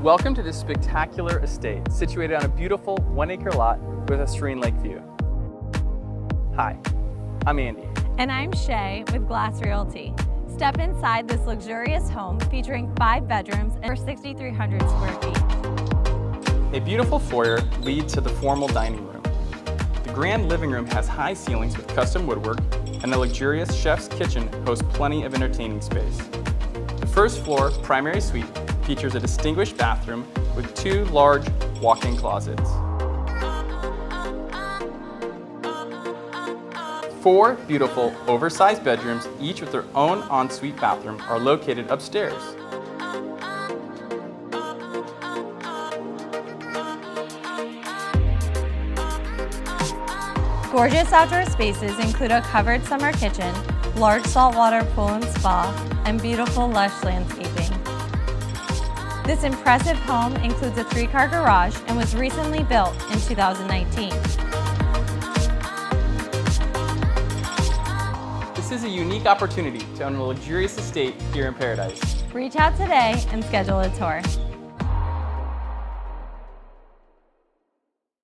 Welcome to this spectacular estate situated on a beautiful 1-acre lot with a serene lake view. Hi, I'm Andy. And I'm Shay with Glass Realty. Step inside this luxurious home featuring 5 bedrooms and over 6,300 square feet. A beautiful foyer leads to the formal dining room. The grand living room has high ceilings with custom woodwork, and the luxurious chef's kitchen hosts plenty of entertaining space. The first floor primary suite features a distinguished bathroom with 2 large walk-in closets. 4 beautiful oversized bedrooms, each with their own ensuite bathroom, are located upstairs. Gorgeous outdoor spaces include a covered summer kitchen, large saltwater pool and spa, and beautiful lush landscaping. This impressive home includes a 3-car garage and was recently built in 2019. This is a unique opportunity to own a luxurious estate here in Paradise. Reach out today and schedule a tour.